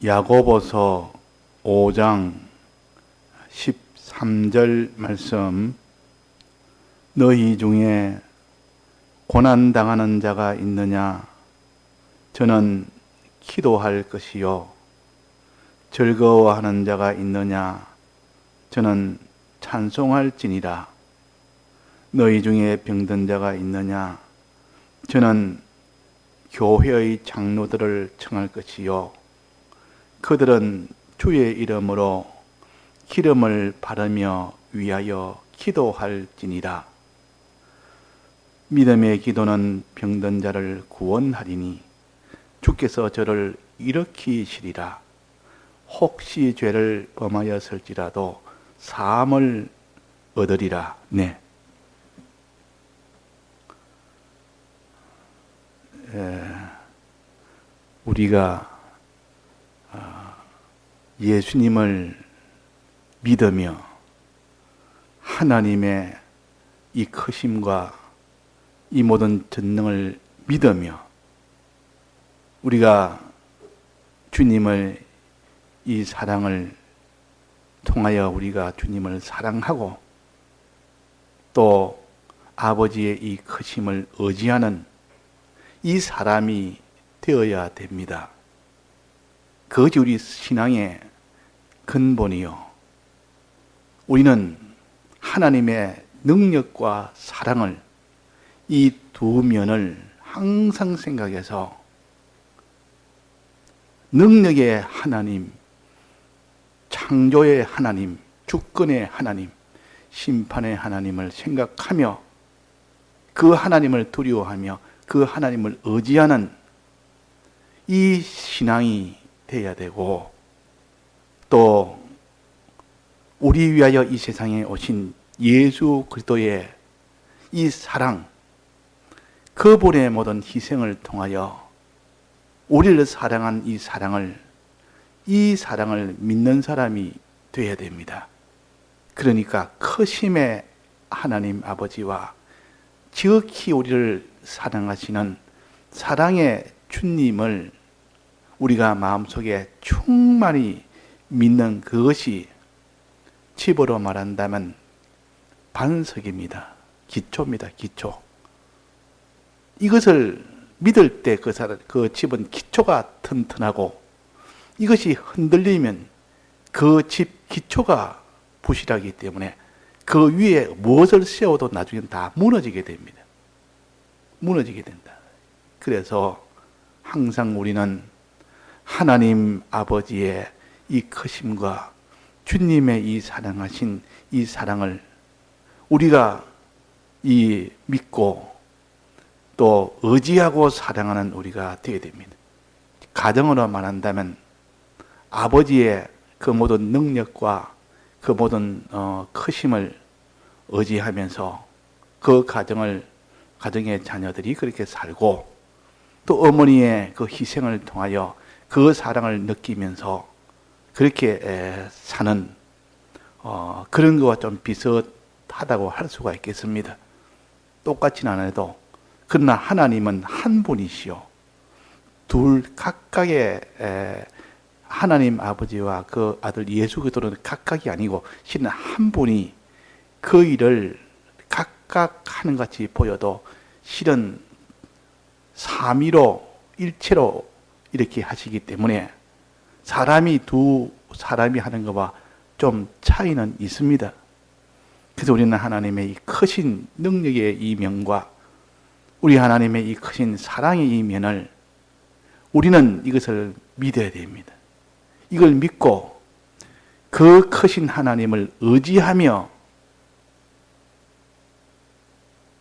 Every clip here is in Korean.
야고보서 5장 13절 말씀, 너희 중에 고난당하는 자가 있느냐? 저는 기도할 것이요. 즐거워하는 자가 있느냐? 저는 찬송할지니라. 너희 중에 병든 자가 있느냐? 저는 교회의 장로들을 청할 것이요. 그들은 주의 이름으로 기름을 바르며 위하여 기도할지니라. 믿음의 기도는 병든 자를 구원하리니 주께서 저를 일으키시리라. 혹시 죄를 범하였을지라도 사함을 얻으리라. 네. 우리가 예수님을 믿으며 하나님의 이 크심과 이 모든 전능을 믿으며 우리가 주님을 이 사랑을 통하여 우리가 주님을 사랑하고 또 아버지의 이 크심을 의지하는 이 사람이 되어야 됩니다. 그것이 우리 신앙의 근본이요. 우리는 하나님의 능력과 사랑을 이 두 면을 항상 생각해서 능력의 하나님, 창조의 하나님, 주권의 하나님, 심판의 하나님을 생각하며 그 하나님을 두려워하며 그 하나님을 의지하는 이 신앙이 되어야 되고 또 우리 위하여 이 세상에 오신 예수 그리스도의 이 사랑, 그분의 모든 희생을 통하여 우리를 사랑한 이 사랑을 믿는 사람이 되어야 됩니다. 그러니까 크심의 하나님 아버지와 지극히 우리를 사랑하시는 사랑의 주님을 우리가 마음속에 충만히 믿는 그것이 집으로 말한다면 반석입니다. 기초입니다. 기초. 이것을 믿을 때 그 집은 기초가 튼튼하고 이것이 흔들리면 그 집 기초가 부실하기 때문에 그 위에 무엇을 세워도 나중에 다 무너지게 됩니다. 무너지게 된다. 그래서 항상 우리는 하나님 아버지의 이 크심과 주님의 이 사랑하신 이 사랑을 우리가 이 믿고 또 의지하고 사랑하는 우리가 되어야 됩니다. 가정으로 말한다면 아버지의 그 모든 능력과 그 모든 크심을 의지하면서 그 가정의 자녀들이 그렇게 살고 또 어머니의 그 희생을 통하여 그 사랑을 느끼면서 그렇게 사는 그런 것과 좀 비슷하다고 할 수가 있겠습니다. 똑같지는 않아도 그러나 하나님은 한 분이시요 둘 각각의 하나님 아버지와 그 아들 예수 그리스도는 각각이 아니고 실은 한 분이 그 일을 각각 하는 같이 보여도 실은 삼위로 일체로 이렇게 하시기 때문에 두 사람이 하는 것과 좀 차이는 있습니다. 그래서 우리는 하나님의 이 크신 능력의 이 면과 우리 하나님의 이 크신 사랑의 이 면을 우리는 이것을 믿어야 됩니다. 이걸 믿고 그 크신 하나님을 의지하며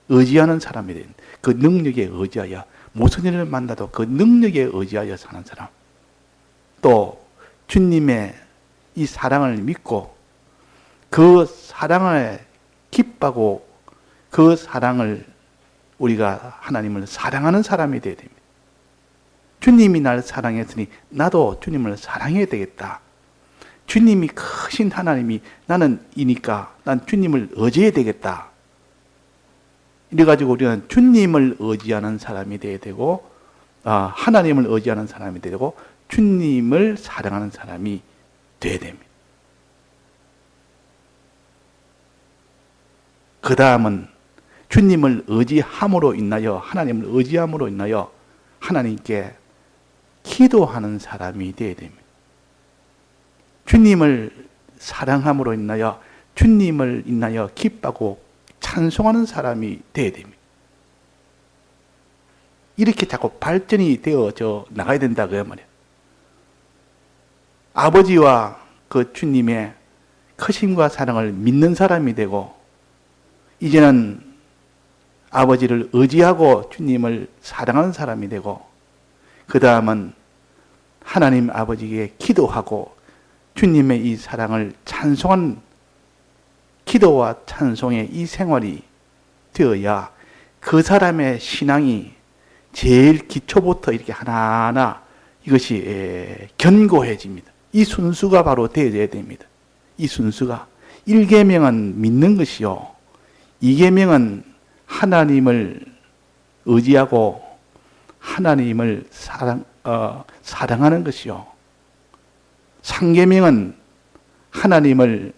의지하는 사람이 됩니다. 그 능력에 의지하여 무슨 일을 만나도 그 능력에 의지하여 사는 사람, 또 주님의 이 사랑을 믿고 그 사랑을 기뻐하고 그 사랑을 우리가 하나님을 사랑하는 사람이 되어야 됩니다. 주님이 나를 사랑했으니 나도 주님을 사랑해야 되겠다. 주님이 크신 하나님이 나는 이니까 난 주님을 의지해야 되겠다. 이래가지고 우리는 주님을 의지하는 사람이 되어야 되고 하나님을 의지하는 사람이 되고 주님을 사랑하는 사람이 되어야 됩니다. 그 다음은 주님을 의지함으로 인하여, 하나님을 의지함으로 인하여 하나님께 기도하는 사람이 되어야 됩니다. 주님을 사랑함으로 인하여 주님을 인하여 기뻐하고 찬송하는 사람이 되어야 됩니다. 이렇게 자꾸 발전이 되어져 나가야 된다 그 말이에요. 아버지와 그 주님의 크심과 사랑을 믿는 사람이 되고, 이제는 아버지를 의지하고 주님을 사랑하는 사람이 되고, 그 다음은 하나님 아버지에게 기도하고 주님의 이 사랑을 찬송한 기도와 찬송의 이 생활이 되어야 그 사람의 신앙이 제일 기초부터 이렇게 하나하나 이것이 견고해집니다. 이 순수가 바로 되어져야 됩니다. 이 순수가 1계명은 믿는 것이요, 2계명은 하나님을 의지하고 하나님을 사랑하는 것이요, 3계명은 하나님을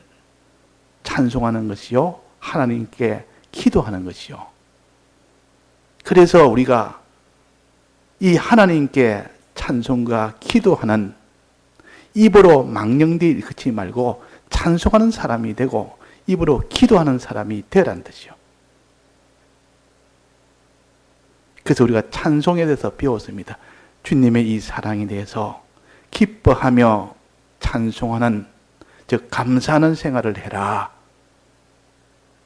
찬송하는 것이요, 하나님께 기도하는 것이요. 그래서 우리가 이 하나님께 찬송과 기도하는, 입으로 망령되이 그치지 말고 찬송하는 사람이 되고 입으로 기도하는 사람이 되라는 뜻이요. 그래서 우리가 찬송에 대해서 배웠습니다. 주님의 이 사랑에 대해서 기뻐하며 찬송하는, 즉 감사하는 생활을 해라.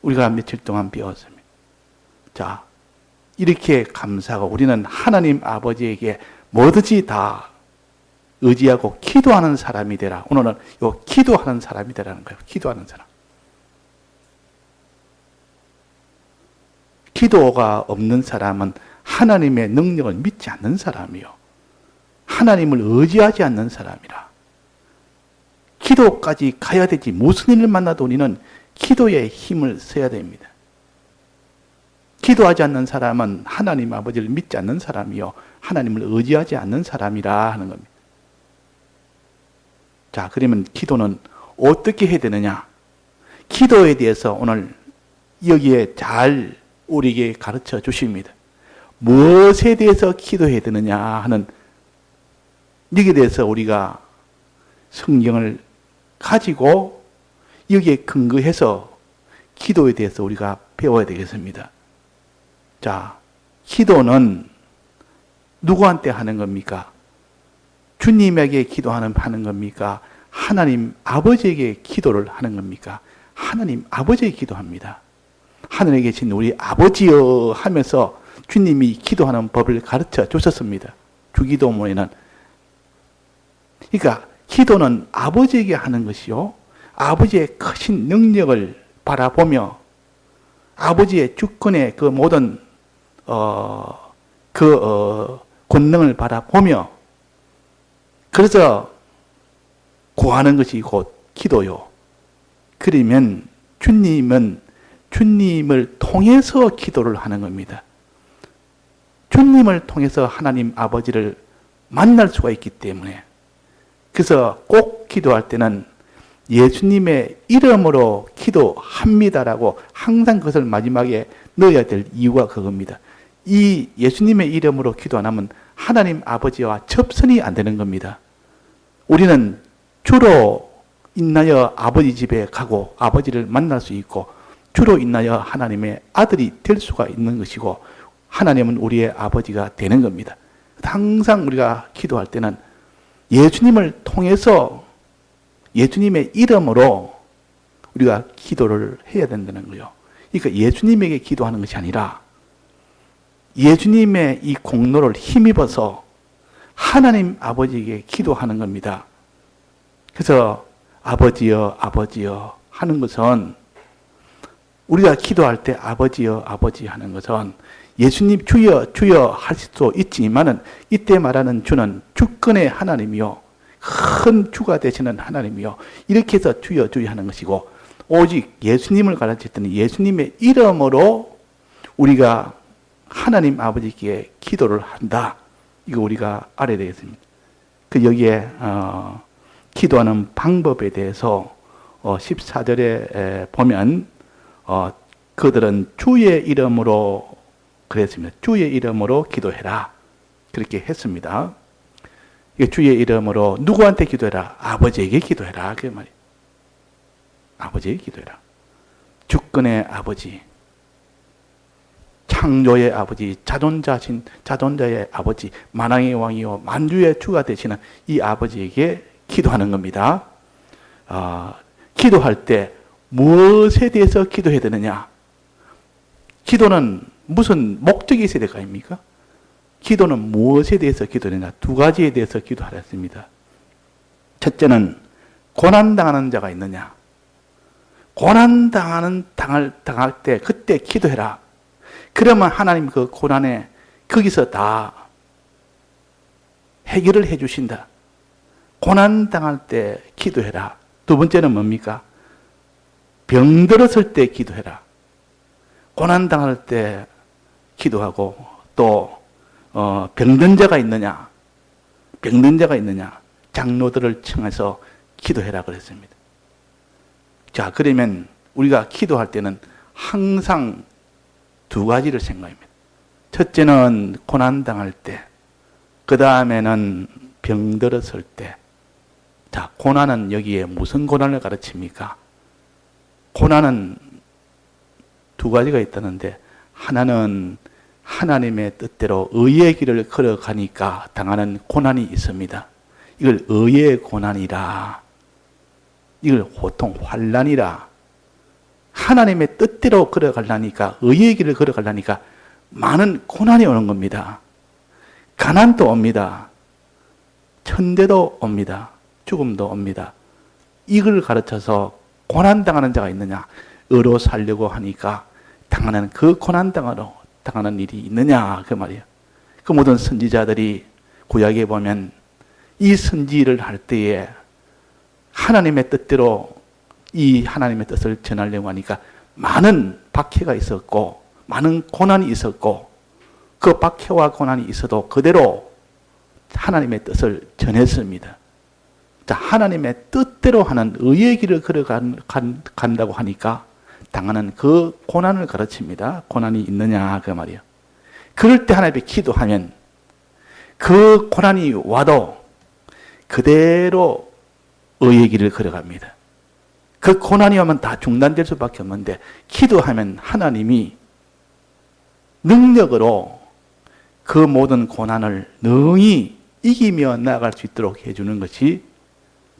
우리가 며칠 동안 배웠습니다. 자, 이렇게 감사하고 우리는 하나님 아버지에게 뭐든지 다 의지하고 기도하는 사람이 되라. 오늘은 요 기도하는 사람이 되라는 거예요. 기도하는 사람. 기도가 없는 사람은 하나님의 능력을 믿지 않는 사람이요, 하나님을 의지하지 않는 사람이라. 기도까지 가야 되지. 무슨 일을 만나도 우리는 기도에 힘을 써야 됩니다. 기도하지 않는 사람은 하나님 아버지를 믿지 않는 사람이요, 하나님을 의지하지 않는 사람이라 하는 겁니다. 자, 그러면 기도는 어떻게 해야 되느냐? 기도에 대해서 오늘 여기에 잘 우리에게 가르쳐 주십니다. 무엇에 대해서 기도해야 되느냐 하는, 여기에 대해서 우리가 성경을 가지고 여기에 근거해서 기도에 대해서 우리가 배워야 되겠습니다. 자, 기도는 누구한테 하는 겁니까? 주님에게 하는 겁니까? 하나님 아버지에게 기도를 하는 겁니까? 하나님 아버지에게 기도합니다. 하늘에 계신 우리 아버지여 하면서 주님이 기도하는 법을 가르쳐 주셨습니다. 주기도문에는. 그러니까 기도는 아버지에게 하는 것이요, 아버지의 크신 능력을 바라보며 아버지의 주권의 그 모든 권능을 바라보며, 그래서 구하는 것이 곧 기도요. 그러면 주님은 주님을 통해서 기도를 하는 겁니다. 주님을 통해서 하나님 아버지를 만날 수가 있기 때문에, 그래서 꼭 기도할 때는 예수님의 이름으로 기도합니다라고 항상 그것을 마지막에 넣어야 될 이유가 그겁니다. 이 예수님의 이름으로 기도 안 하면 하나님 아버지와 접선이 안 되는 겁니다. 우리는 주로 인하여 아버지 집에 가고 아버지를 만날 수 있고, 주로 인하여 하나님의 아들이 될 수가 있는 것이고, 하나님은 우리의 아버지가 되는 겁니다. 항상 우리가 기도할 때는 예수님을 통해서 예수님의 이름으로 우리가 기도를 해야 된다는 거예요. 그러니까 예수님에게 기도하는 것이 아니라 예수님의 이 공로를 힘입어서 하나님 아버지에게 기도하는 겁니다. 그래서 아버지여 아버지여 하는 것은, 우리가 기도할 때 아버지여 아버지 하는 것은 예수님 주여 주여 할 수도 있지만은, 이때 말하는 주는 주권의 하나님이요, 큰 주가 되시는 하나님이요, 이렇게 해서 주여 주여 하는 것이고, 오직 예수님을 가르칠 때는 예수님의 이름으로 우리가 하나님 아버지께 기도를 한다. 이거 우리가 알아야 되겠습니다. 그 여기에 기도하는 방법에 대해서 14절에 보면 그들은 주의 이름으로 그랬습니다. 주의 이름으로 기도해라. 그렇게 했습니다. 주의 이름으로 누구한테 기도해라? 아버지에게 기도해라. 그 말이에요. 아버지에게 기도해라. 주권의 아버지, 창조의 아버지, 자존자의 아버지, 만왕의 왕이요 만주의 주가 되시는 이 아버지에게 기도하는 겁니다. 기도할 때 무엇에 대해서 기도해야 되느냐? 기도는 무슨 목적이 있어야 될 거 아닙니까? 기도는 무엇에 대해서 기도하느냐? 두 가지에 대해서 기도하랬습니다. 첫째는 고난당하는 자가 있느냐? 고난당할 때 그때 기도해라. 그러면 하나님 그 고난에 거기서 다 해결을 해 주신다. 고난당할 때 기도해라. 두 번째는 뭡니까? 병들었을 때 기도해라. 고난당할 때 기도하고 또 병든 자가 있느냐? 병든 자가 있느냐? 장로들을 청해서 기도해라 그랬습니다. 자, 그러면 우리가 기도할 때는 항상 두 가지를 생각합니다. 첫째는 고난당할 때, 그 다음에는 병들었을 때. 자, 고난은 여기에 무슨 고난을 가르칩니까? 고난은 두 가지가 있다는데, 하나는 하나님의 뜻대로 의의 길을 걸어가니까 당하는 고난이 있습니다. 이걸 의의 고난이라, 이걸 보통 환난이라. 하나님의 뜻대로 걸어가려니까, 의의 길을 걸어가려니까 많은 고난이 오는 겁니다. 가난도 옵니다. 천대도 옵니다. 죽음도 옵니다. 이걸 가르쳐서 고난당하는 자가 있느냐? 의로 살려고 하니까 당하는 그 당하는 일이 있느냐? 그 말이에요. 그 모든 선지자들이 구약에 보면 이 선지를 할 때에 하나님의 뜻대로 이 하나님의 뜻을 전하려고 하니까 많은 박해가 있었고 많은 고난이 있었고 그 박해와 고난이 있어도 그대로 하나님의 뜻을 전했습니다. 자, 하나님의 뜻대로 하는 의의 길을 걸어간다고 하니까 당하는 그 고난을 가르칩니다. 고난이 있느냐 그 말이에요. 그럴 때 하나님께 기도하면 그 고난이 와도 그대로 의의 길을 걸어갑니다. 그 고난이 오면 다 중단될 수밖에 없는데 기도하면 하나님이 능력으로 그 모든 고난을 능히 이기며 나아갈 수 있도록 해주는 것이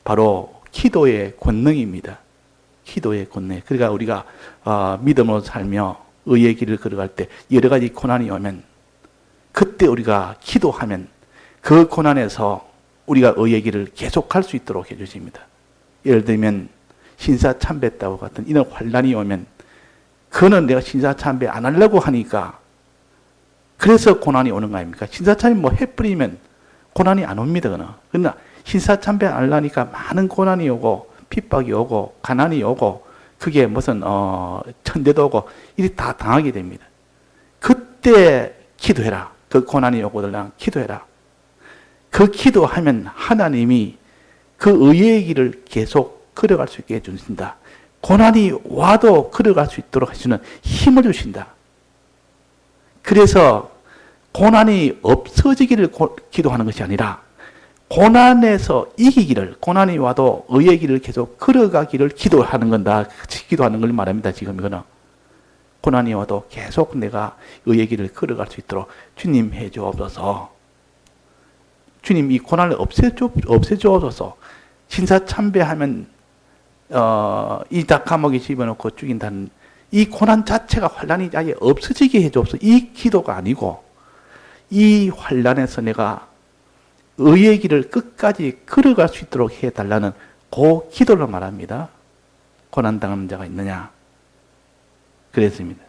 바로 기도의 권능입니다. 기도의 권능. 그러니까 우리가 믿음으로 살며 의의 길을 걸어갈 때 여러 가지 고난이 오면 그때 우리가 기도하면 그 고난에서 우리가 의의 길을 계속할 수 있도록 해주십니다. 예를 들면 신사참배다와 같은 이런 환난이 오면 그는 내가 신사참배 안 하려고 하니까 그래서 고난이 오는 거 아닙니까? 신사참배 뭐 해버리면 고난이 안 옵니다. 그러나 신사참배 안 하려니까 많은 고난이 오고 핍박이 오고 가난이 오고 그게 무슨 천대도 오고 이리 다 당하게 됩니다. 그때 기도해라. 그 고난이 오고들랑 기도해라. 그 기도하면 하나님이 그 의의 길을 계속 걸어갈 수 있게 해주신다. 고난이 와도 걸어갈 수 있도록 해주는 힘을 주신다. 그래서 고난이 없어지기를 기도하는 것이 아니라 고난에서 이기기를, 고난이 와도 의의 길을 계속 걸어가기를 기도하는 건다. 기도하는 걸 말합니다. 지금 이거는. 고난이 와도 계속 내가 의의 길을 걸어갈 수 있도록 주님 해주옵소서. 주님 이 고난을 없애주옵소서. 신사참배하면 이 닭 감옥에 집어넣고 죽인다는 이 고난 자체가 환난이 아예 없어지게 해주옵소서. 이 기도가 아니고 이 환난에서 내가 의의 길을 끝까지 걸어갈 수 있도록 해달라는 그 기도를 말합니다. 고난당하는 자가 있느냐? 그랬습니다.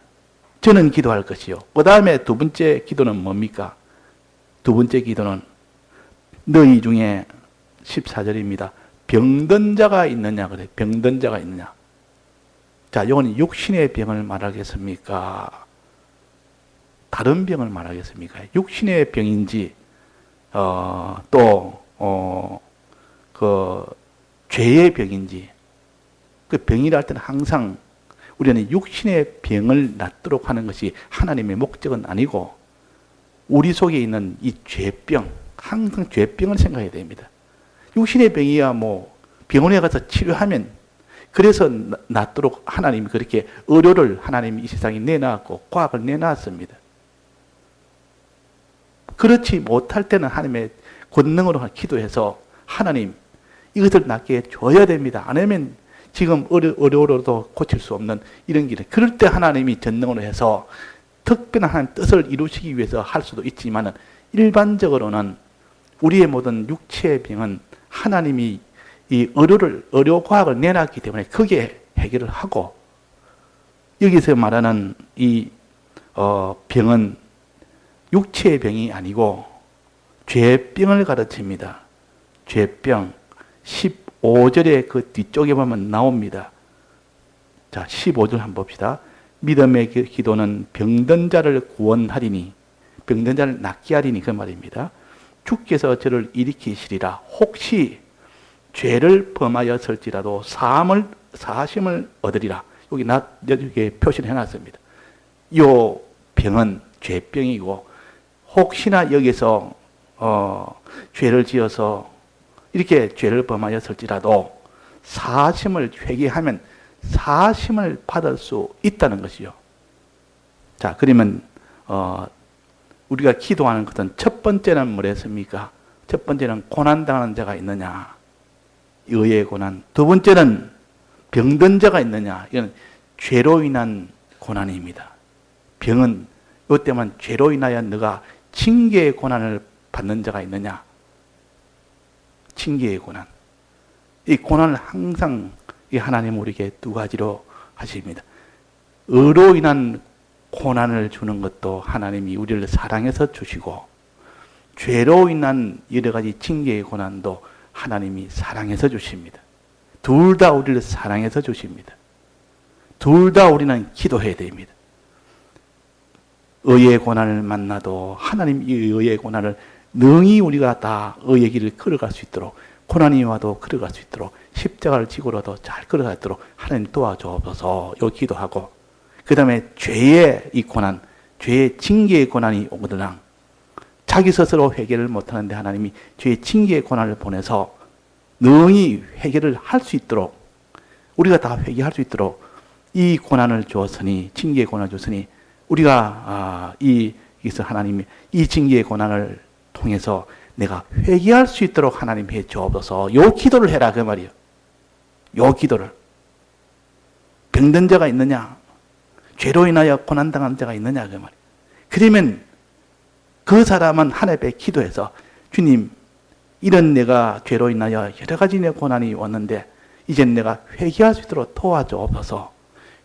저는 기도할 것이요. 그 다음에 두 번째 기도는 뭡니까? 두 번째 기도는 너희 중에 14절입니다. 병든 자가 있느냐 그래. 병든 자가 있느냐. 자, 이건 육신의 병을 말하겠습니까? 다른 병을 말하겠습니까? 육신의 병인지 또 그 죄의 병인지, 그 병이라 할 때는 항상 우리는 육신의 병을 낫도록 하는 것이 하나님의 목적은 아니고 우리 속에 있는 이 죄병, 항상 죄병을 생각해야 됩니다. 육신의 병이야 뭐 병원에 가서 치료하면 그래서 낫도록 하나님이 그렇게 의료를 하나님이 이 세상에 내놨고 과학을 내놨습니다. 그렇지 못할 때는 하나님의 권능으로 기도해서 하나님 이것을 낫게 줘야 됩니다. 안 하면 지금 의료로도 고칠 수 없는 이런 길에 그럴 때 하나님이 전능으로 해서 특별한 하나님 뜻을 이루시기 위해서 할 수도 있지만 일반적으로는 우리의 모든 육체의 병은 하나님이 이 의료과학을 내놨기 때문에 그게 해결을 하고 여기서 말하는 이 병은 육체의 병이 아니고 죄병을 가르칩니다. 죄병 15절에 그 뒤쪽에 보면 나옵니다. 자, 15절 한번 봅시다. 믿음의 기도는 병든 자를 구원하리니 병든 자를 낫게 하리니 그 말입니다. 주께서 저를 일으키시리라. 혹시 죄를 범하였을지라도 사심을 얻으리라. 여기 표시를 해놨습니다. 이 병은 죄병이고 혹시나 여기서 죄를 지어서 이렇게 죄를 범하였을지라도 사심을 회개하면 사심을 받을 수 있다는 것이요. 자, 그러면 우리가 기도하는 것은 첫 번째는 뭐랬습니까? 첫 번째는 고난당하는 자가 있느냐? 의의 고난. 두 번째는 병든 자가 있느냐? 이건 죄로 인한 고난입니다. 병은 이때만 죄로 인하여 너가 징계의 고난을 받는 자가 있느냐? 징계의 고난. 이 고난을 항상 이 하나님 우리에게 두 가지로 하십니다. 의로 인한 고난을 주는 것도 하나님이 우리를 사랑해서 주시고 죄로 인한 여러 가지 징계의 고난도 하나님이 사랑해서 주십니다. 둘 다 우리를 사랑해서 주십니다. 둘 다 우리는 기도해야 됩니다. 의의 고난을 만나도 하나님 이 의의 고난을 능히 우리가 다 의의 길을 걸어갈 수 있도록 고난이 와도 걸어갈 수 있도록 십자가를 지고라도 잘 걸어가도록 하나님 도와주옵소서 요 기도하고 그 다음에 죄의 이 고난, 죄의 징계의 고난이 오거든요. 자기 스스로 해결을 못하는데 하나님이 죄의 징계의 고난을 보내서 능히 해결을 할 수 있도록 우리가 다 회개할 수 있도록 이 고난을 주었으니 징계의 고난을 주었으니 우리가 여기서 하나님이 이 징계의 고난을 통해서 내가 회개할 수 있도록 하나님 해 주옵소서. 요 기도를 해라 그 말이에요. 요 기도를. 병든 자가 있느냐? 죄로 인하여 고난당한 자가 있느냐 그 말이에요. 그러면 그 사람은 하나님께 기도해서 주님 이런 내가 죄로 인하여 여러 가지 내 고난이 왔는데 이제 내가 회개할 수 있도록 도와주옵소서.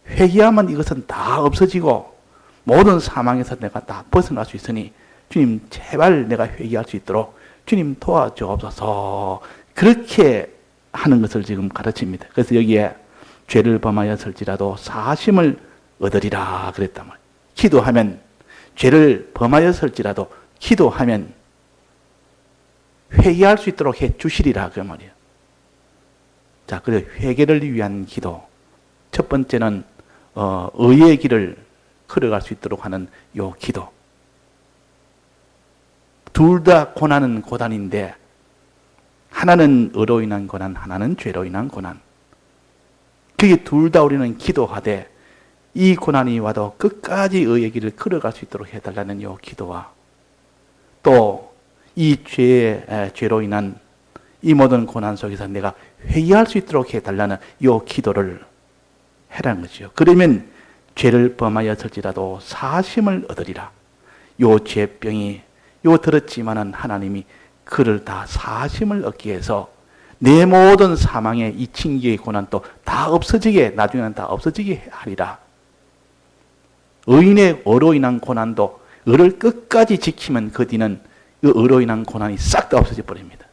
회개하면 이것은 다 없어지고 모든 사망에서 내가 다 벗어날 수 있으니 주님 제발 내가 회개할 수 있도록 주님 도와주옵소서. 그렇게 하는 것을 지금 가르칩니다. 그래서 여기에 죄를 범하였을지라도 사심을 얻으리라 그랬단 말이에요. 기도하면 죄를 범하였을지라도 기도하면 회개할 수 있도록 해 주시리라 그 말이에요. 자, 그래서 회개를 위한 기도. 첫 번째는 의의 길을 걸어갈 수 있도록 하는 요 기도. 둘 다 고난은 고난인데 하나는 의로 인한 고난, 하나는 죄로 인한 고난. 그게 둘 다 우리는 기도하되 이 고난이 와도 끝까지 의의 길을 걸어갈 수 있도록 해달라는 요 기도와 또 이 죄로 인한 이 모든 고난 속에서 내가 회개할 수 있도록 해달라는 요 기도를 해라는 것이요. 그러면 죄를 범하였을지라도 사심을 얻으리라. 요 죄병이 요 들었지만은 하나님이 그를 다 사심을 얻게 해서 내 모든 사망의 이 징계의 고난도 다 없어지게 나중에는 다 없어지게 하리라. 의인의 의로 인한 고난도 의를 끝까지 지키면 그 뒤는 그 의로 인한 고난이 싹 다 없어져 버립니다.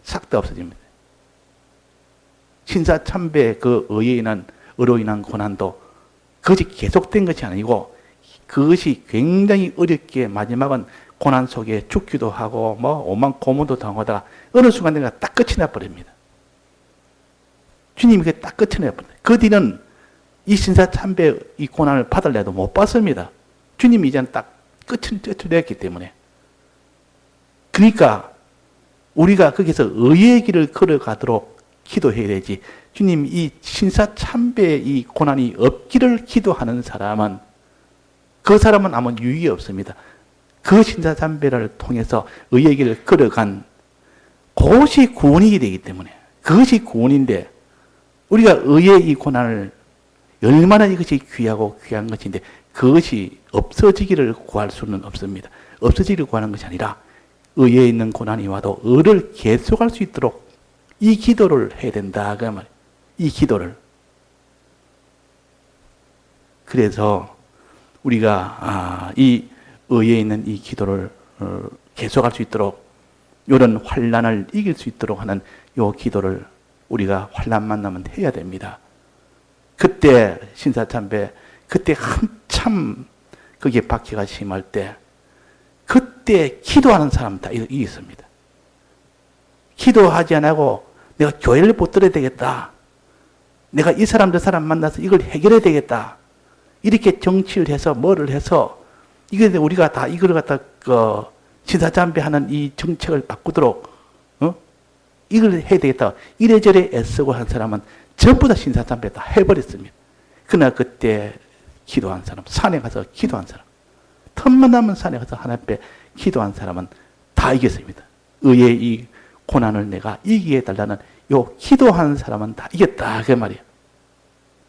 싹 다 없어집니다. 신사참배 그 의에 인한 의로 인한 고난도 그것이 계속된 것이 아니고 그것이 굉장히 어렵게 마지막은 고난 속에 죽기도 하고 뭐 오만 고문도 당하다가 어느 순간 내가 딱 끝이 나버립니다. 주님이 딱 끝이 나버립니다. 그 뒤는 이 신사참배 이 고난을 받을래도 못 받습니다. 주님이 이제는 딱 끝을 냈기 때문에. 그러니까 우리가 거기서 의의 길을 걸어가도록 기도해야 되지. 주님 이 신사참배 이 고난이 없기를 기도하는 사람은 그 사람은 아무 유익이 없습니다. 그 신사참배를 통해서 의의 길을 걸어간 그것이 구원이 되기 때문에 그것이 구원인데 우리가 의의 이 고난을 얼마나 이것이 귀하고 귀한 것인데 그것이 없어지기를 구할 수는 없습니다. 없어지기를 구하는 것이 아니라 의에 있는 고난이 와도 의를 계속할 수 있도록 이 기도를 해야 된다. 그 말이에요. 이 기도를. 그래서 우리가 이 의에 있는 이 기도를 계속할 수 있도록 이런 환난을 이길 수 있도록 하는 이 기도를 우리가 환난 만나면 해야 됩니다. 그때 신사참배 그때 한참 그게 박해가 심할 때 그때 기도하는 사람 다 있습니다. 기도하지 않고 내가 교회를 못 들어야 되겠다. 내가 이 사람 저 사람 만나서 이걸 해결해야 되겠다. 이렇게 정치를 해서 뭐를 해서 이게 우리가 다 이걸 갖다 신사참배하는 이 정책을 바꾸도록 이걸 해야 되겠다. 이래저래 애쓰고 한 사람은 전부 다 신사참배 다 해버렸습니다. 그러나 그때 기도한 사람, 산에 가서 기도한 사람, 틈만 나면 산에 가서 하나님 앞에 기도한 사람은 다 이겼습니다. 의의 이 고난을 내가 이기게 해달라는 요 기도하는 사람은 다 이겼다. 그 말이에요.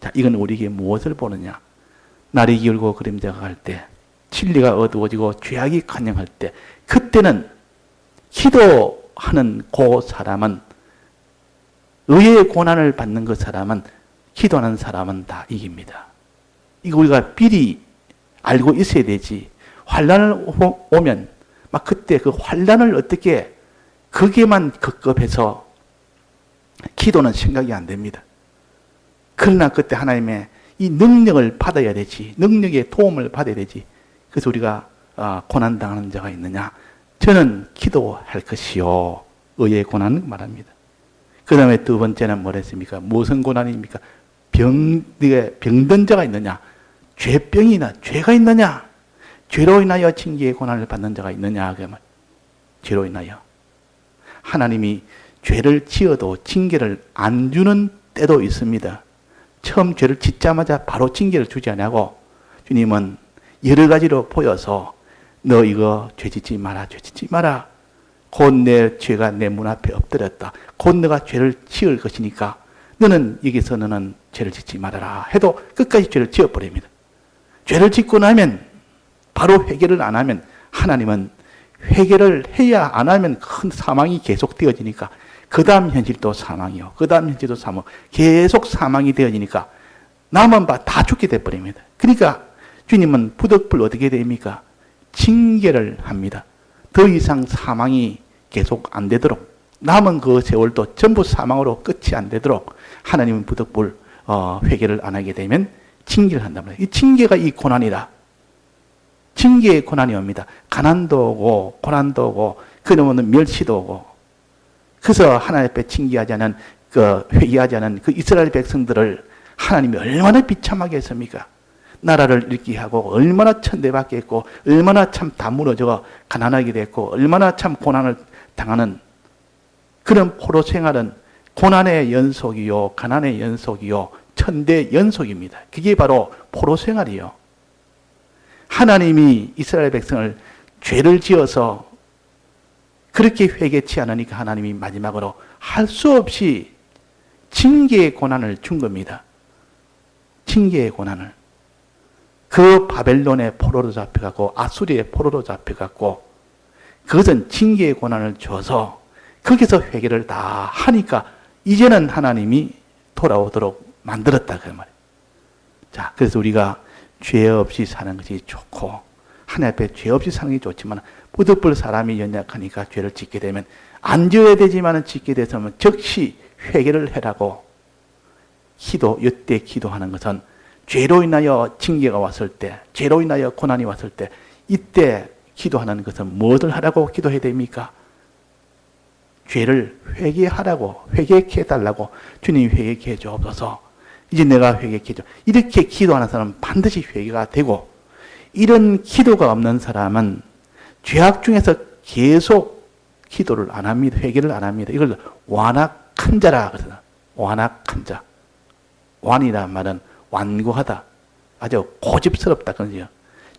자, 이건 우리에게 무엇을 보느냐? 날이 기울고 그림자가 갈 때, 진리가 어두워지고 죄악이 간영할 때, 그때는 기도하는 그 사람은 의의 고난을 받는 그 사람은 기도하는 사람은 다 이깁니다. 이거 우리가 미리 알고 있어야 되지. 환난을 오면 막 그때 그 환난을 어떻게 거기에만 급급해서 기도는 생각이 안 됩니다. 그러나 그때 하나님의 이 능력을 받아야 되지. 능력의 도움을 받아야 되지. 그래서 우리가 고난당하는 자가 있느냐? 저는 기도할 것이요. 의의 고난을 말합니다. 그 다음에 두 번째는 뭐랬습니까? 무슨 고난입니까? 병든 자가 있느냐? 죄병이나 죄가 있느냐? 죄로 인하여 징계의 고난을 받는 자가 있느냐? 그 말. 죄로 인하여. 하나님이 죄를 지어도 징계를 안 주는 때도 있습니다. 처음 죄를 짓자마자 바로 징계를 주지 않냐고 주님은 여러 가지로 보여서 너 이거 죄 짓지 마라, 죄 짓지 마라. 곧 내 죄가 내 문 앞에 엎드렸다. 곧 너가 죄를 지을 것이니까 너는 여기서 너는 죄를 짓지 말아라 해도 끝까지 죄를 지어버립니다. 죄를 짓고 나면 바로 회개를 안 하면 하나님은 회개를 해야 안 하면 큰 사망이 계속 되어지니까 그 다음 현실도 사망이요. 그 다음 현실도 사망. 계속 사망이 되어지니까 남은 바 다 죽게 돼버립니다. 그러니까 주님은 부득불 어떻게 됩니까? 징계를 합니다. 더 이상 사망이 계속 안 되도록 남은 그 세월도 전부 사망으로 끝이 안 되도록 하나님은 부득불 회개를 안 하게 되면 징계를 한단 말이에요. 이 징계가 이 고난이다. 징계의 고난이 옵니다. 가난도 오고 고난도 오고 그러면 멸시도 오고 그래서 하나님 앞에 징계하지 않은 회개하지 않은 그 이스라엘 백성들을 하나님이 얼마나 비참하게 했습니까? 나라를 잃게 하고 얼마나 천대받게 했고 얼마나 참 다 무너져 가난하게 됐고 얼마나 참 고난을 당하는 그런 포로 생활은 고난의 연속이요 가난의 연속이요 천대 연속입니다. 그게 바로 포로 생활이요. 하나님이 이스라엘 백성을 죄를 지어서 그렇게 회개치 않으니까 하나님이 마지막으로 할 수 없이 징계의 고난을 준 겁니다. 징계의 고난을. 그 바벨론의 포로로 잡혀갔고 아수리의 포로로 잡혀갔고 그것은 징계의 고난을 줘서 거기서 회개를 다 하니까 이제는 하나님이 돌아오도록 만들었다 그 말이에요. 자, 그래서 우리가 죄 없이 사는 것이 좋고 하나님 앞에 죄 없이 사는 게 좋지만 부득불 사람이 연약하니까 죄를 짓게 되면 안 지어야 되지만 짓게 되면 즉시 회개를 해라고 이때 기도하는 것은 죄로 인하여 징계가 왔을 때, 죄로 인하여 고난이 왔을 때, 이때 기도하는 것은 무엇을 하라고 기도해야 됩니까? 죄를 회개하라고, 회개케 해달라고, 주님 회개케 해주옵소서. 이제 내가 회개케 해줘. 이렇게 기도하는 사람은 반드시 회개가 되고, 이런 기도가 없는 사람은 죄악 중에서 계속 기도를 안 합니다. 회개를 안 합니다. 이걸 완악한 자라 그러잖아. 완악한 자. 완이란 말은 완고하다. 아주 고집스럽다. 그러죠.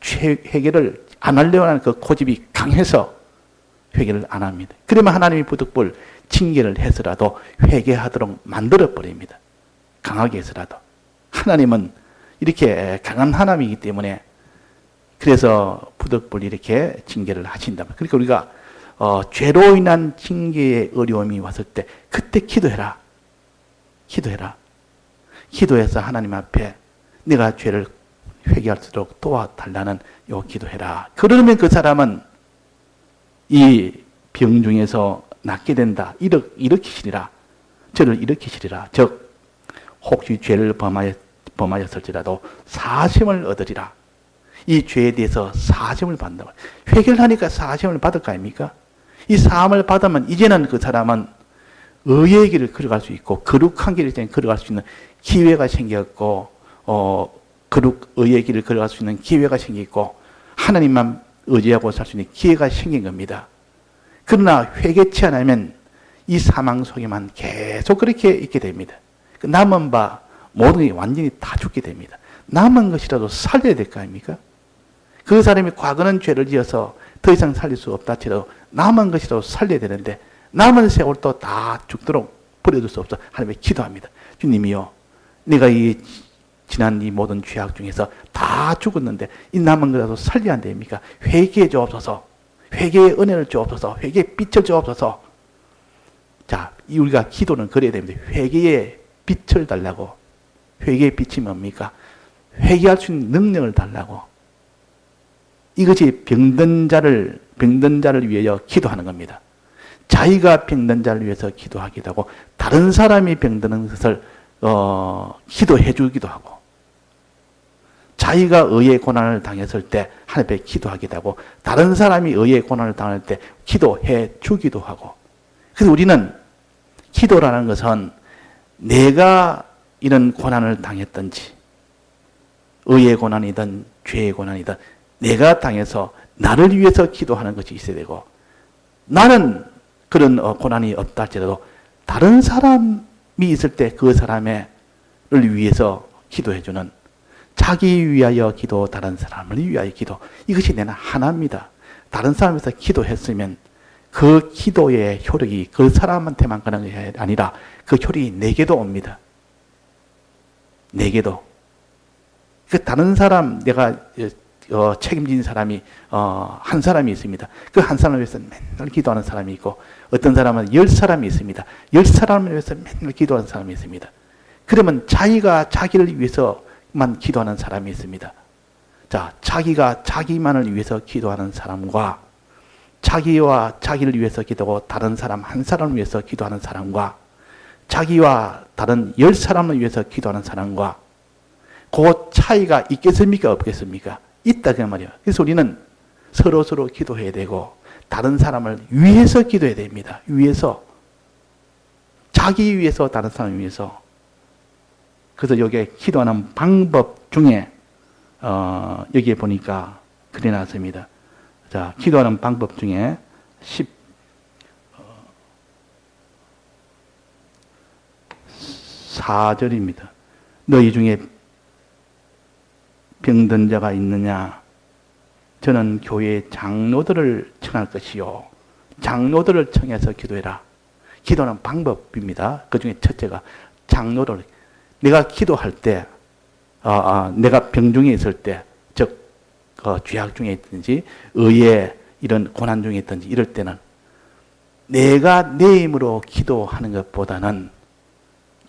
회개를 안 하려고 하는 그 고집이 강해서 회개를 안 합니다. 그러면 하나님이 부득불 징계를 해서라도 회개하도록 만들어버립니다. 강하게 해서라도. 하나님은 이렇게 강한 하나님이기 때문에 그래서 부득불 이렇게 징계를 하신다. 그러니까 우리가 죄로 인한 징계의 어려움이 왔을 때 그때 기도해라. 기도해라. 기도해서 하나님 앞에 내가 죄를 회개할 수 있도록 도와달라는 요 기도해라. 그러면 그 사람은 이 병 중에서 낫게 된다. 일으키시리라. 저를 일으키시리라. 즉 혹시 죄를 범하였을지라도 사심을 얻으리라. 이 죄에 대해서 사심을 받는다. 회개를 하니까 사심을 받을 거 아닙니까? 이 사함을 받으면 이제는 그 사람은 의의 길을 걸어갈 수 있고 거룩한 길을 걸어갈 수 있는 기회가 생겼고 의의 길을 걸어갈 수 있는 기회가 생기고 하나님만 의지하고 살 수 있는 기회가 생긴 겁니다. 그러나 회개치 않으면 이 사망 속에만 계속 그렇게 있게 됩니다. 남은 바 모든 게 완전히 다 죽게 됩니다. 남은 것이라도 살려야 될 거 아닙니까? 그 사람이 과거는 죄를 지어서 더 이상 살릴 수 없다 치더라도 남은 것이라도 살려야 되는데 남은 세월도 다 죽도록 버려둘 수 없어 하나님께 기도합니다. 주님이요, 내가 이 지난 이 모든 죄악 중에서 다 죽었는데 이 남은 것이라도 살려야 안 됩니까? 회개해 주옵소서. 회개의 은혜를 주옵소서. 회개의 빛을 주옵소서. 자, 우리가 기도는 그래야 됩니다. 회개의 빛을 달라고. 회개의 빛이 뭡니까? 회개할 수 있는 능력을 달라고. 이것이 병든 자를 위하여 기도하는 겁니다. 자기가 병든 자를 위해서 기도하기도 하고 다른 사람이 병드는 것을 기도해 주기도 하고 자기가 의의 고난을 당했을 때 하나님 앞에 기도하기도 하고 다른 사람이 의의 고난을 당할 때 기도해 주기도 하고. 그래서 우리는 기도라는 것은 내가 이런 고난을 당했든지 의의 고난이든 죄의 고난이든 내가 당해서 나를 위해서 기도하는 것이 있어야 되고 나는 그런 고난이 없다 할지라도 다른 사람이 있을 때 그 사람을 위해서 기도해주는 자기 위하여 기도, 다른 사람을 위하여 기도. 이것이 내는 하나입니다. 다른 사람에서 기도했으면 그 기도의 효력이 그 사람한테만 가는 게 아니라 그 효력이 내게도 옵니다. 내게도. 그 다른 사람, 내가 책임진 사람이 한 사람이 있습니다. 그 한 사람을 위해서 맨날 기도하는 사람이 있고 어떤 사람은 10사람이 있습니다. 10사람을 위해서 맨날 기도하는 사람이 있습니다. 그러면 자기가 자기를 위해서만 기도하는 사람이 있습니다. 자, 자기가 자기만을 위해서 기도하는 사람과 자기와 자기를 위해서 기도하고 다른 사람 한 사람을 위해서 기도하는 사람과 자기와 다른 10사람을 위해서 기도하는 사람과 그 차이가 있겠습니까? 없겠습니까? 있다 그 말이에요. 그래서 우리는 서로 기도해야 되고 다른 사람을 위해서 기도해야 됩니다. 위해서. 자기 위해서 다른 사람 위해서. 그래서 여기에 기도하는 방법 중에 여기에 보니까 그래 놨습니다. 자, 기도하는 방법 중에 14절입니다. 너희 중에 병든 자가 있느냐? 저는 교회 장로들을 청할 것이요. 장로들을 청해서 기도해라. 기도하는 방법입니다. 그 중에 첫째가 장로를. 내가 기도할 때, 내가 병중에 있을 때, 즉, 죄악 중에 있든지, 의의 이런 고난 중에 있든지, 이럴 때는 내가 내 힘으로 기도하는 것보다는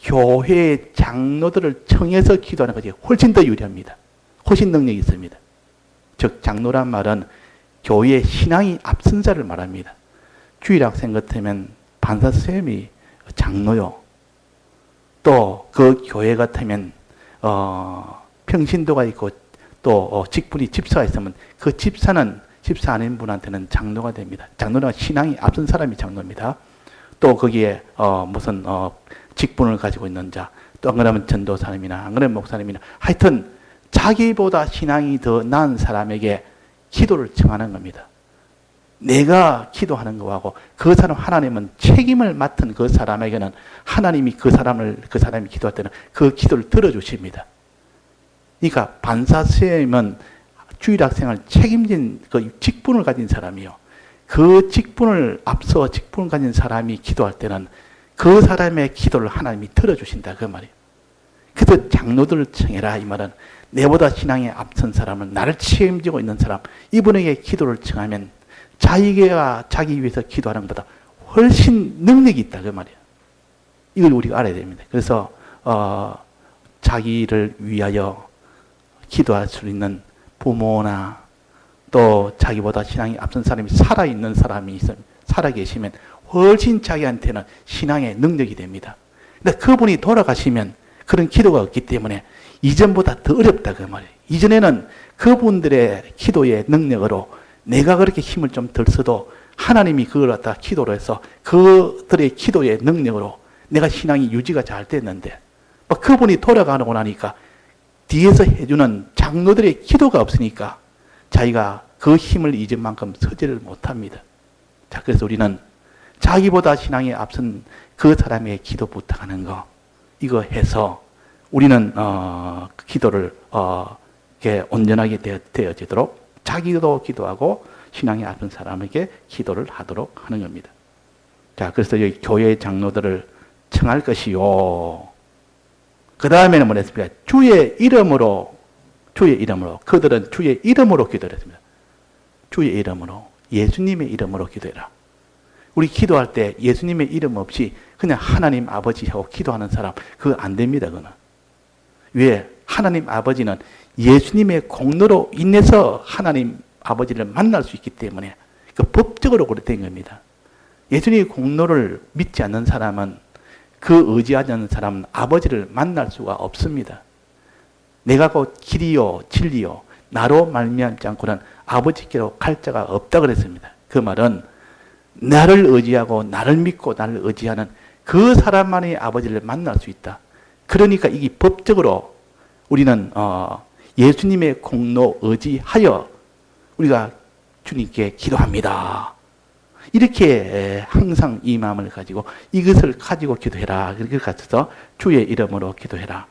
교회의 장로들을 청해서 기도하는 것이 훨씬 더 유리합니다. 훨씬 능력이 있습니다. 즉 장로란 말은 교회의 신앙이 앞선 자를 말합니다. 주일학생 같으면 반사 선생님이 장로요. 또 그 교회 같으면 평신도가 있고 또 직분이 집사가 있으면 그 집사는 14인분한테는 장로가 됩니다. 장로는 신앙이 앞선 사람이 장로입니다. 또 거기에 무슨 직분을 가지고 있는 자, 또 안 그러면 전도사님이나 안 그러면 목사님이나 하여튼 자기보다 신앙이 더 나은 사람에게 기도를 청하는 겁니다. 내가 기도하는 거하고 그 사람 하나님은 책임을 맡은 그 사람에게는 하나님이 그 사람이 기도할 때는 그 기도를 들어주십니다. 그러니까 반사쌤은 주일학생을 책임진 그 직분을 가진 사람이요. 그 직분을 앞서 직분을 가진 사람이 기도할 때는 그 사람의 기도를 하나님이 들어주신다 그 말이에요. 그래서 장로들을 청해라 이 말은 내보다 신앙에 앞선 사람은 나를 책임지고 있는 사람 이분에게 기도를 청하면 자기가 자기 위해서 기도하는 것보다 훨씬 능력이 있다 그 말이에요. 이걸 우리가 알아야 됩니다. 그래서 자기를 위하여 기도할 수 있는 부모나 또 자기보다 신앙이 앞선 사람이 살아있는 사람이 살아계시면 훨씬 자기한테는 신앙의 능력이 됩니다. 근데 그분이 돌아가시면 그런 기도가 없기 때문에 이전보다 더 어렵다 그 말이에요. 이전에는 그분들의 기도의 능력으로 내가 그렇게 힘을 좀 덜 써도 하나님이 그걸 갖다 기도로 해서 그들의 기도의 능력으로 내가 신앙이 유지가 잘 됐는데 그분이 돌아가고 나니까 뒤에서 해주는 장로들의 기도가 없으니까 자기가 그 힘을 잊은 만큼 서지를 못합니다. 자, 그래서 우리는 자기보다 신앙에 앞선 그 사람의 기도 부탁하는 거 이거 해서 우리는 기도를 온전하게 되어지도록 자기도 기도하고 신앙에 앞선 사람에게 기도를 하도록 하는 겁니다. 자, 그래서 여기 교회 장로들을 청할 것이요. 그 다음에는 뭐랬습니까? 주의 이름으로 그들은 주의 이름으로 기도를 했습니다. 주의 이름으로 예수님의 이름으로 기도해라. 우리 기도할 때 예수님의 이름 없이 그냥 하나님 아버지하고 기도하는 사람 그거 안 됩니다. 그거는. 왜? 하나님 아버지는 예수님의 공로로 인해서 하나님 아버지를 만날 수 있기 때문에 그 법적으로 그렇게 된 겁니다. 예수님의 공로를 믿지 않는 사람은 그 의지하지 않는 사람은 아버지를 만날 수가 없습니다. 내가 곧 길이요 진리요 나로 말미암지 않고는 아버지께로 갈 자가 없다 그랬습니다. 그 말은 나를 의지하고 나를 믿고 나를 의지하는 그 사람만이 아버지를 만날 수 있다. 그러니까 이게 법적으로 우리는 예수님의 공로 의지하여 우리가 주님께 기도합니다. 이렇게 항상 이 마음을 가지고 이것을 가지고 기도해라. 그렇게 가서 주의 이름으로 기도해라.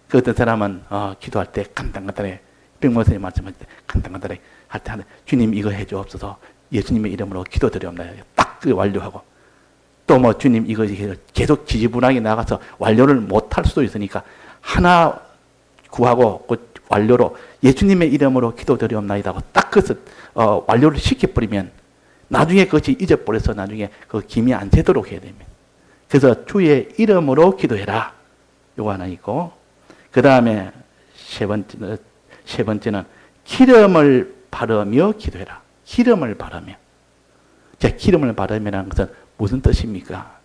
그 어떤 사람은 기도할 때 간단간단해. 백모선생님 말씀할 때 간단간단해 할 때 주님 이거 해주옵소서. 예수님의 이름으로 기도드리옵나요. 딱 완료하고 또 뭐 주님 이거 계속 지지분하게 나가서 완료를 못할 수도 있으니까 하나 구하고 그 완료로 예수님의 이름으로 기도드리옵나이다 하고 딱 그것을 완료를 시켜버리면 나중에 그것이 잊어버려서 나중에 그 김이 안 새도록 해야 됩니다. 그래서 주의 이름으로 기도해라. 요거 하나 있고 그 다음에 세 번째는 기름을 바르며 기도해라. 기름을 바르며. 자, 기름을 바르며라는 것은 무슨 뜻입니까?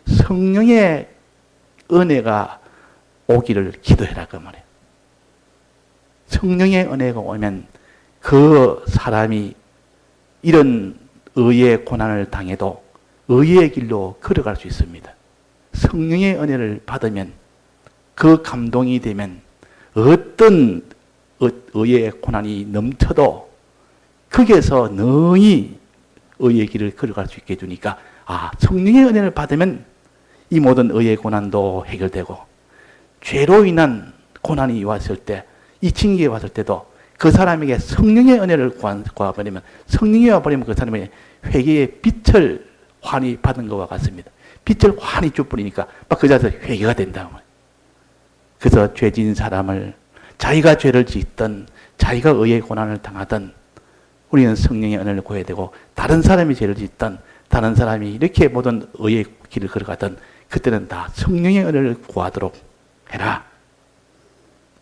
성령의 은혜가 오기를 기도해라 그 말이에요. 성령의 은혜가 오면 그 사람이 이런 의의 고난을 당해도 의의 길로 걸어갈 수 있습니다. 성령의 은혜를 받으면 그 감동이 되면 어떤 의의 고난이 넘쳐도 거기에서 능히 의의 길을 걸어갈 수 있게 해주니까 성령의 은혜를 받으면 이 모든 의의 고난도 해결되고 죄로 인한 고난이 왔을 때 이 징계에 왔을 때도 그 사람에게 성령의 은혜를 구해버리면 성령이 와버리면 그 사람의 회개의 빛을 환히 받은 것과 같습니다. 빛을 환히 줘버리니까 막 그 자리에서 회개가 된다. 그래서 죄진 사람을 자기가 죄를 짓든 자기가 의의 고난을 당하든 우리는 성령의 은혜를 구해야 되고 다른 사람이 죄를 짓든 다른 사람이 이렇게 모든 의의 길을 걸어가든 그때는 다 성령의 은혜를 구하도록 해라.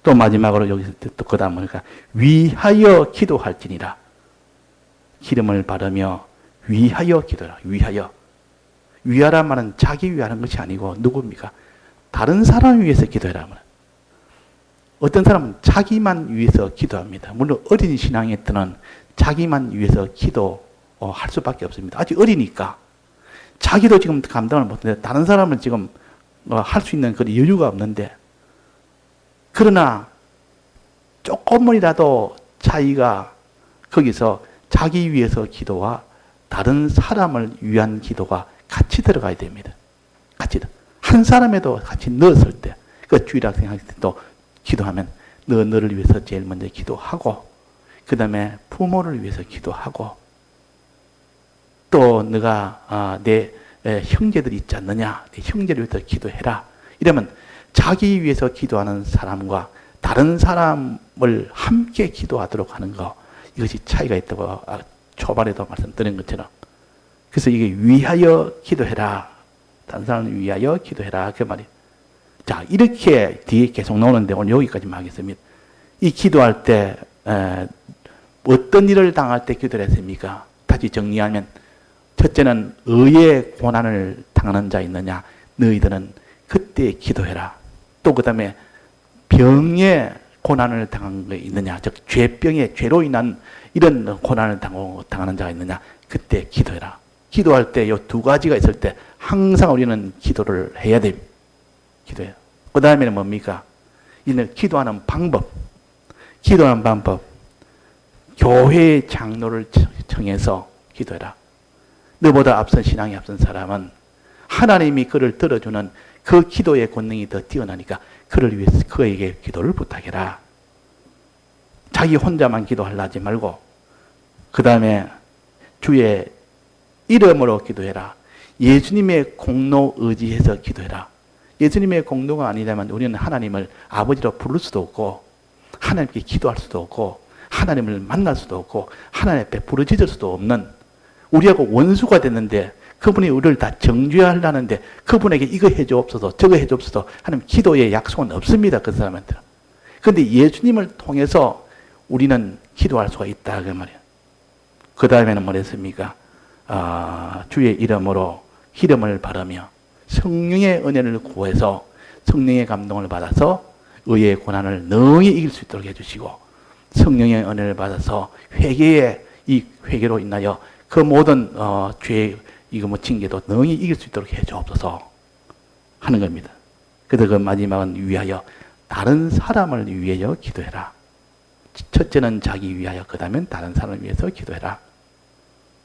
또 마지막으로 여기서 또 그 다음 보니까 위하여 기도할지니라. 기름을 바르며 위하여 기도하라. 위하란 말은 자기 위하는 것이 아니고 누굽니까? 다른 사람을 위해서 기도해라. 어떤 사람은 자기만 위해서 기도합니다. 물론 어린 신앙의 때는 자기만 위해서 기도할 수밖에 없습니다. 아직 어리니까. 자기도 지금 감당을 못하는데 다른 사람을 지금 할 수 있는 그런 여유가 없는데, 그러나 조금이라도 자기가 거기서 자기 위해서 기도와 다른 사람을 위한 기도가 같이 들어가야 됩니다. 같이 한 사람에도 같이 넣었을 때, 그 주일학생 할 때도 기도하면 너를 위해서 제일 먼저 기도하고, 그 다음에 부모를 위해서 기도하고, 또 너가 내 형제들이 있지 않느냐, 내 형제를 위해서 기도해라. 이러면 자기 위해서 기도하는 사람과 다른 사람을 함께 기도하도록 하는 거, 이것이 차이가 있다고 초반에도 말씀드린 것처럼. 그래서 이게 위하여 기도해라, 다른 사람을 위하여 기도해라, 그 말이에요. 자, 이렇게 뒤에 계속 나오는데 오늘 여기까지만 하겠습니다. 이 기도할 때 어떤 일을 당할 때 기도를 했습니까? 다시 정리하면, 첫째는 의의 고난을 당하는 자 있느냐, 너희들은 그때 기도해라. 또 그 다음에 병의 고난을 당한 게 있느냐, 즉 죄로 인한 이런 고난을 당하는 자가 있느냐, 그때 기도해라. 기도할 때 이 두 가지가 있을 때 항상 우리는 기도를 해야 됩니다. 기도해요. 그 다음에는 뭡니까? 이는 기도하는 방법. 기도하는 방법. 교회의 장로를 정해서 기도해라. 너보다 앞선 신앙이 앞선 사람은 하나님이 그를 들어주는 그 기도의 권능이 더 뛰어나니까 그를 위해서 그에게 기도를 부탁해라. 자기 혼자만 기도하려 하지 말고, 그 다음에 주의 이름으로 기도해라. 예수님의 공로 의지해서 기도해라. 예수님의 공로가 아니라면 우리는 하나님을 아버지로 부를 수도 없고, 하나님께 기도할 수도 없고, 하나님을 만날 수도 없고, 하나님 앞에 부르짖을 수도 없는, 우리하고 원수가 됐는데 그분이 우리를 다 정죄하려는데 그분에게 이거 해주옵소서 저거 해주옵소서 하는 기도의 약속은 없습니다. 그 사람한테는. 그런데 예수님을 통해서 우리는 기도할 수가 있다, 그 말이에요. 그 다음에는 뭐랬습니까? 주의 이름으로 기름을 바르며 성령의 은혜를 구해서 성령의 감동을 받아서 의의 고난을 능히 이길 수 있도록 해주시고, 성령의 은혜를 받아서 이 회개로 인하여 그 모든 죄, 징계도 능히 이길 수 있도록 해주옵소서 하는 겁니다. 그래서 그 마지막은 위하여 다른 사람을 위하여 기도해라. 첫째는 자기 위하여, 그 다음엔 다른 사람을 위해서 기도해라.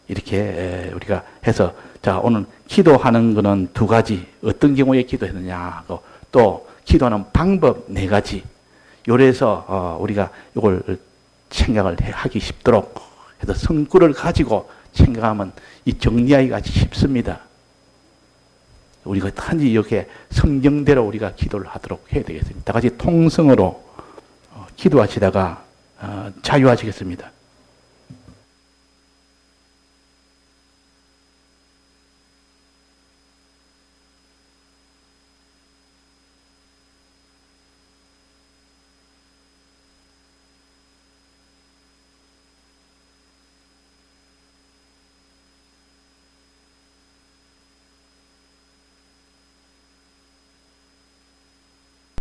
이렇게 우리가 해서, 자, 오늘 기도하는 것은 두 가지, 어떤 경우에 기도했느냐 하고, 또 기도하는 방법 네 가지, 요래서 우리가 이걸 생각을 하기 쉽도록 해서 성구를 가지고 생각하면 이 정리하기가 쉽습니다. 우리가 단지 이렇게 성경대로 우리가 기도를 하도록 해야 되겠습니다. 다 같이 통성으로 기도하시다가 자유하시겠습니다.